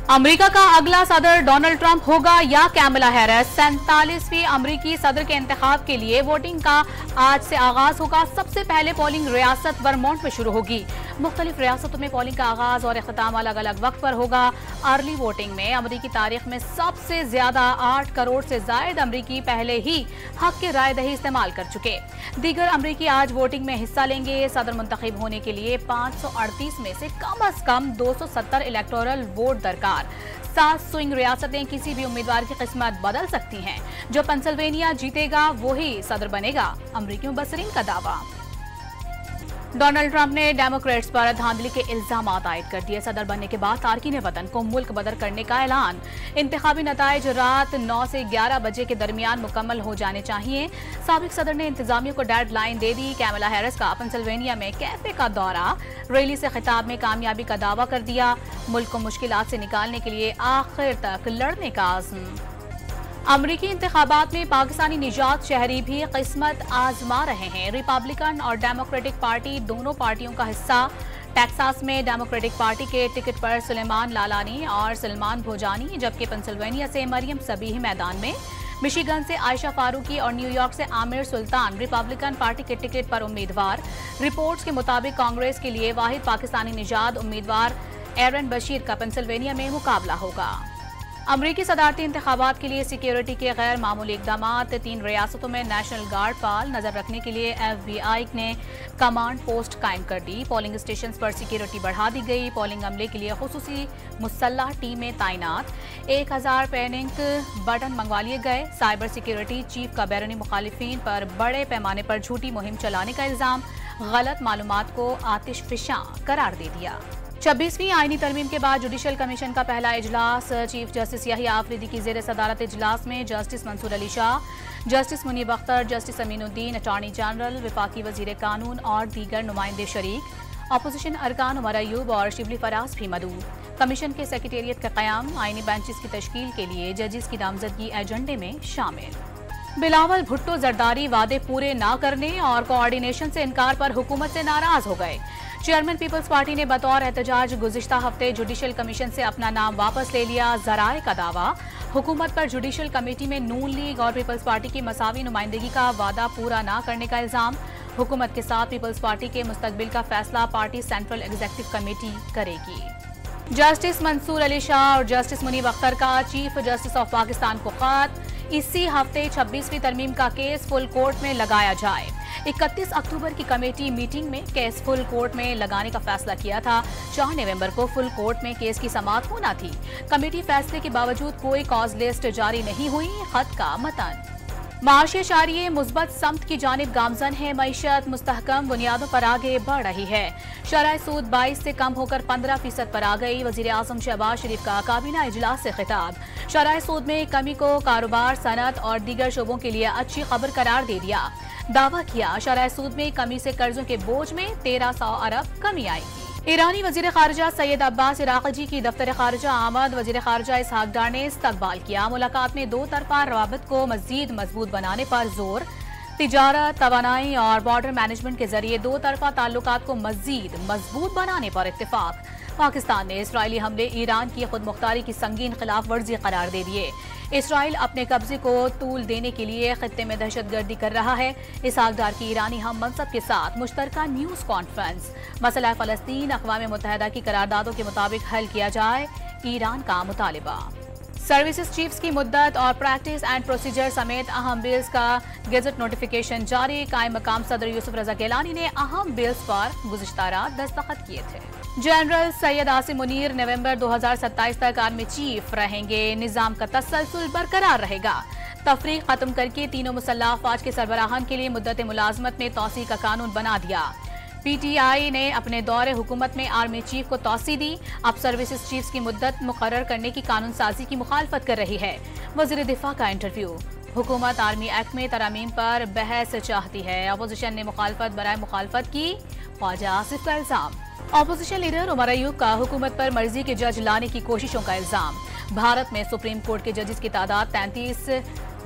America का अगला सदर डोनाल्ड ट्रंप होगा या कैमला हैरिस। 47वीं अमेरिकी सदर के इंतखाब के लिए वोटिंग का आज से आगाज होगा। सबसे पहले पोलिंग रियासत वर्मोंट में शुरू होगी। मुख्तलिफ रियासतों में पोलिंग का आगाज और इख्तिताम अलग अलग वक्त पर होगा। अर्ली वोटिंग में अमेरिकी तारीख में सबसे ज्यादा 8 करोड़ से जायद अमेरिकी पहले ही हक के राय दही इस्तेमाल कर चुके। दीगर अमेरिकी आज वोटिंग में हिस्सा लेंगे। सदर मुंतखब होने के लिए 538 में से कम 270 इलेक्टोरल वोट दरकार। 7 स्विंग रियासतें किसी भी उम्मीदवार की किस्मत बदल सकती हैं। जो पेंसिल्वेनिया जीतेगा वही सदर बनेगा, अमेरिकी मुबस्सिरीन का दावा। डोनाल्ड ट्रंप ने डेमोक्रेट्स पर धांधली के इल्जाम आयद कर दिए। सदर बनने के बाद तारकीन वतन को मुल्क बदर करने का ऐलान। इंतखाबी नताइज रात 9 से 11 बजे के दरमियान मुकम्मल हो जाने चाहिए। साबिक सदर ने इंतजामिया को डेड लाइन दे दी। कैमला हैरिस का पेंसिल्वेनिया में कैफे का दौरा, रैली से खिताब में कामयाबी का दावा कर दिया। मुल्क को मुश्किलात से निकालने के लिए आखिर तक लड़ने का आज़म। अमरीकी इंतखाबात में पाकिस्तानी निजात शहरी भी किस्मत आजमा रहे हैं। रिपब्लिकन और डेमोक्रेटिक पार्टी दोनों पार्टियों का हिस्सा। टेक्सास में डेमोक्रेटिक पार्टी के टिकट पर सुलेमान लालानी और सलमान भोजानी, जबकि पेंसिल्वेनिया से मरियम सबीही मैदान में। मिशिगन से आयशा फारूकी और न्यूयॉर्क से आमिर सुल्तान रिपब्लिकन पार्टी के टिकट पर उम्मीदवार। रिपोर्ट्स के मुताबिक कांग्रेस के लिए वाहिद पाकिस्तानी निजात उम्मीदवार एरन बशीर का पेंसिल्वेनिया में मुकाबला होगा। अमरीकी सदारती इंतखाबात के लिए सिक्योरिटी के गैर मामूली इकदाम। 3 रियासतों में नेशनल गार्ड पाल नजर रखने के लिए FBI ने कमांड पोस्ट कायम कर दी। पोलिंग स्टेशन पर सिक्योरिटी बढ़ा दी गई। पोलिंग अमले के लिए खुसूसी मुसल्लह टीमें तैनात। 1000 पैनिक बटन मंगवा लिए गए। साइबर सिक्योरिटी चीफ का बैरूनी मुखालिफिन पर बड़े पैमाने पर झूठी मुहिम चलाने का इल्जाम। गलत मालूमात को आतिशफिशां करार दे दिया। 26वीं आईनी तरमीम के बाद जुडिशल कमीशन का पहला इजलास। चीफ जस्टिस याहिया आफरीदी की जेर सदारत इजलास में justice Mansoor Ali Shah, justice Munib Akhtar, justice Aminuddin, attorney general, वफाकी वजीर कानून और दीगर नुमाइंदे शरीक। अपोजिशन अरकान उमर अयूब और शिबली फराज भी मदऊ। कमीशन के सेक्रेटेरिएट का क़याम, आईनी बेंचेस की तश्कील के लिए जजेस की नामजदगी एजेंडे में शामिल। बिलावल भुट्टो जरदारी वादे पूरे न करने और कोऑर्डिनेशन से इनकार पर हुकूमत से नाराज हो गए। चेयरमैन पीपल्स पार्टी ने बतौर एहतजाज गुज़िश्ता हफ्ते जुडिशल कमीशन से अपना नाम वापस ले लिया। ज़राए का दावा, हुकूमत पर जुडिशल कमेटी में नून लीग और पीपल्स पार्टी की मसावी नुमाइंदगी का वादा पूरा न करने का इल्जाम। हुकूमत के साथ पीपल्स पार्टी के मुस्तकबिल का फैसला पार्टी सेंट्रल एग्जीक्यूटिव कमेटी करेगी। जस्टिस मंसूर अली शाह और जस्टिस मुनीब अख्तर का चीफ जस्टिस ऑफ पाकिस्तान को खत। इसी हफ्ते 26वीं तरमीम का केस फुल कोर्ट में लगाया जाए। 31 अक्टूबर की कमेटी मीटिंग में केस फुल कोर्ट में लगाने का फैसला किया था। 4 नवंबर को फुल कोर्ट में केस की समाअत होना थी। कमेटी फैसले के बावजूद कोई कॉज लिस्ट जारी नहीं हुई। खत का मतन, माशी शारिये मुस्बत समत की जानिब गामजन है। मईशत मुस्तहकम बुनियादों पर आगे बढ़ रही है। शरह सूद 22 से कम होकर 15% पर आ गई। वजीर आजम शहबाज शरीफ का काबीना इजलास से खिताब। शरह सूद में कमी को कारोबार, सनत और दीगर शोबों के लिए अच्छी खबर करार दे दिया। दावा किया शरह सूद में कमी से कर्जों के बोझ में 1300 अरब कमी आएगी। ईरानी वजीर खारजा सैयद अब्बास इराक़ी की दफ्तर खारजा आमद। वजीर खारजा इसहाक डार ने इस्तकबाल किया। मुलाकात में 2 तरफा रवाबत को मजीद मजबूत बनाने पर जोर। तिजारत, तवानाई और बॉर्डर मैनेजमेंट के जरिए 2 तरफा ताल्लुकात को मजीद मजबूत बनाने पर इत्तेफाक। पाकिस्तान ने इसराइली हमले ईरान की खुद मुख्तारी की संगीन खिलाफ वर्जी करार दे दिए। इसराइल अपने कब्जे को तूल देने के लिए खित्ते में दहशतगर्दी कर रहा है। इसहाक डार की ईरानी हम मनसब के साथ मुश्तरका न्यूज कॉन्फ्रेंस। मसला फलस्तीन अक़वाम मुत्तहिदा की करारदादों के मुताबिक हल किया जाए, ईरान का मुतालिबा। सर्विसेज चीफ्स की मुद्दत और प्रैक्टिस एंड प्रोसीजर समेत अहम बिल्स का गेजेट नोटिफिकेशन जारी। कायम मकाम सदर यूसुफ रजा गिलानी ने अहम बिल्स पर गुज़िश्ता रात दस्तखत किए थे। जनरल सैयद आसिम मुनीर नवंबर 2027 तक आर्मी चीफ रहेंगे। निजाम का तसलसल बरकरार रहेगा। तफरीक खत्म करके तीनों मुसल्लह अफवाज के सरबराहान के लिए मुद्दत मुलाजमत में तौसी का कानून बना दिया। PTI ने अपने दौरे हुकूमत में आर्मी चीफ को तौसी दी। अब सर्विसेज चीफ्स की मुद्दत मुकर्रर करने की कानून साजी की मुखालफत कर रही है। वज़ीर दिफा का इंटरव्यू। हुकूमत आर्मी एक्ट में तरमीम पर बहस चाहती है। अपोजिशन ने मुखालफत बराए मुखालफत की। ख्वाजा आसिफ का इल्जाम। अपोजिशन लीडर उमर अयूब का हुकूमत पर मर्जी के जज लाने की कोशिशों का इल्जाम। भारत में सुप्रीम कोर्ट के जजेस की तादाद 33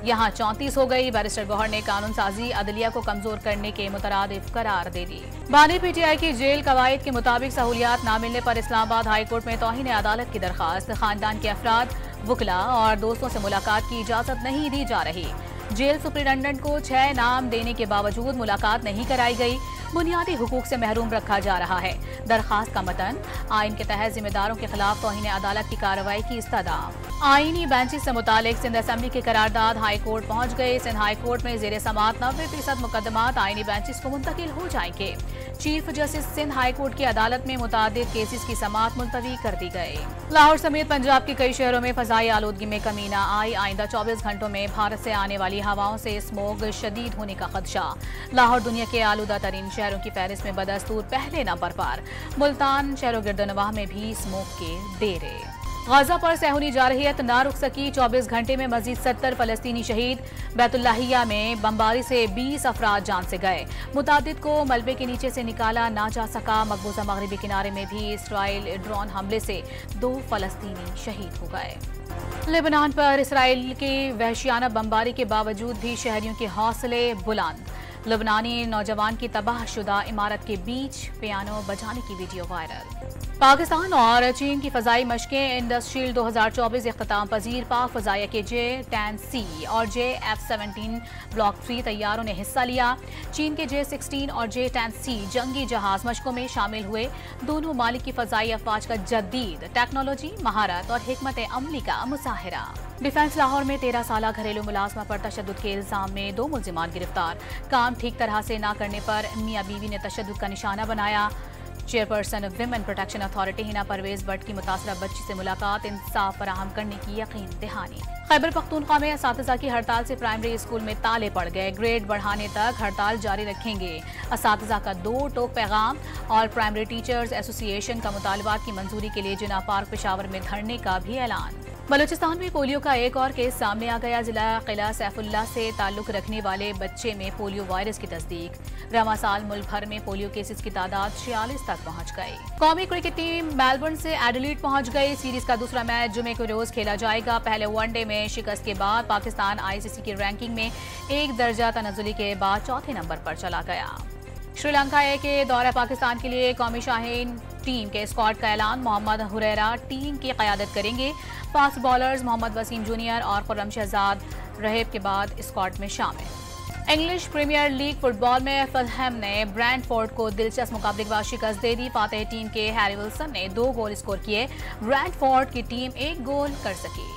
यहाँ 34 हो गई। बैरिस्टर गौहर ने कानून साजी अदलिया को कमजोर करने के मुतरादिफ करार दे दी। बानी पीटीआई की जेल कवायद के मुताबिक सहूलियात न मिलने पर इस्लामाबाद हाईकोर्ट में तौहीन अदालत की दरखास्त। खानदान के अफराद, वकला और दोस्तों से मुलाकात की इजाजत नहीं दी जा रही। जेल सुप्रिंटेंडेंट को 6 नाम देने के बावजूद मुलाकात नहीं कराई गई। बुनियादी हुकूक से महरूम रखा जा रहा है। दरखास्त का मतन आइन के तहत जिम्मेदारों के खिलाफ तौहीन अदालत की कार्रवाई की इस्तदा। आईनी बेंचेस से मुतालिक सिंध असेंबली के करारदाद हाई कोर्ट पहुंच गए। सिंध हाई कोर्ट में जेर समात 90% मुकदमात आईनी बेंचेस को मुंतकिल हो जाएंगे। Chief justice Sindh high court की अदालत में मुतादिद केसेस की समात मुलतवी कर दी गई। लाहौर समेत पंजाब के कई शहरों में फजाई आलूदगी में कमी न आई। आइंदा 24 घंटों में भारत से आने वाली हवाओं से स्मोग शदीद होने का खदशा। लाहौर दुनिया के आलूदा तरीन शहरों की फहरिस्त में बदस्तूर पहले नंबर पर। मुल्तान शहरों गिरदनवाह में भी स्मोग के डेरे। गाजा पर सहूनी जारहियत न रुक सकी। 24 घंटे में मजीद 70 फलस्तीनी शहीद। बैतुल्लाहिया में बमबारी से 20 अफराद जान से गए। मुतादिद को मलबे के नीचे से निकाला ना जा सका। मकबूजा मगरबी किनारे में भी इसराइल ड्रोन हमले से 2 फलस्तीनी शहीद हो गए। लेबनान पर इसराइल की वहशियाना बमबारी के बावजूद भी शहरियों के हौसले बुलंद। लेबनानी नौजवान की तबाहशुदा इमारत के बीच पियानो बजाने की वीडियो वायरल। पाकिस्तान और चीन की फजाई मशकें इंडस्ट्रियल 2024 इख्तिताम पजीर। पाक फजाइया के J-10C और J-F-17 ब्लॉक 3 तैयारों ने हिस्सा लिया। चीन के J-16 और J-10C जंगी जहाज मशकों में शामिल हुए। दोनों मालिक की फजाई अफवाज का जदीद टेक्नोलॉजी, महारत और हिकमत अमली का मुजाहिरा। डिफेंस लाहौर में 13 साल घरेलू मुलाजमा पर तशद्दुद के इल्जाम में 2 मुल्जिमान गिरफ्तार। काम ठीक तरह से न करने पर मियां बीवी ने तशद्दुद का निशाना बनाया। Chairperson women protection authority Hina Pervez Bhatt की मुतासरा बच्ची से मुलाकात, इंसाफ फराहम करने की यकीन दहानी। खैबर पख्तूनख्वा में असातिज़ा की हड़ताल से प्राइमरी स्कूल में ताले पड़ गए। ग्रेड बढ़ाने तक हड़ताल जारी रखेंगे। असातिज़ा का 2 टोक पैगाम और प्राइमरी टीचर्स एसोसिएशन का मुतालबात की मंजूरी के लिए जिना पार्क पेशावर में धरने का भी ऐलान। बलूचिस्तान में पोलियो का एक और केस सामने आ गया। जिला किला सैफुल्ला से ताल्लुक रखने वाले बच्चे में पोलियो वायरस की तस्दीक। रवा साल मुल्क भर में पोलियो केसेस की तादाद 46 तक पहुंच गई। कौमी क्रिकेट टीम मेलबर्न से एडिलेड पहुंच गई। सीरीज का दूसरा मैच जुमे को रोज खेला जाएगा। पहले वनडे में शिकस्त के बाद पाकिस्तान ICC की रैंकिंग में 1 दर्जा तनज़ुली के बाद 4थे नंबर पर चला गया। श्रीलंका ए के दौरा पाकिस्तान के लिए कौमी शाहीन टीम के स्क्वाड का ऐलान। मोहम्मद हुरैरा टीम की क़यादत करेंगे। Fast bowlers Mohammad Wasim junior और खुर्रम शहजाद रहेब के बाद स्क्वाड में शामिल। इंग्लिश प्रीमियर लीग फुटबॉल में फुलहैम ने ब्रैंडफोर्ड को दिलचस्प मुकाबले के बाद शिकस्त दे दी। फातेह टीम के हैरी विल्सन ने 2 गोल स्कोर किए। ब्रैंडफोर्ड की टीम 1 गोल कर सकी।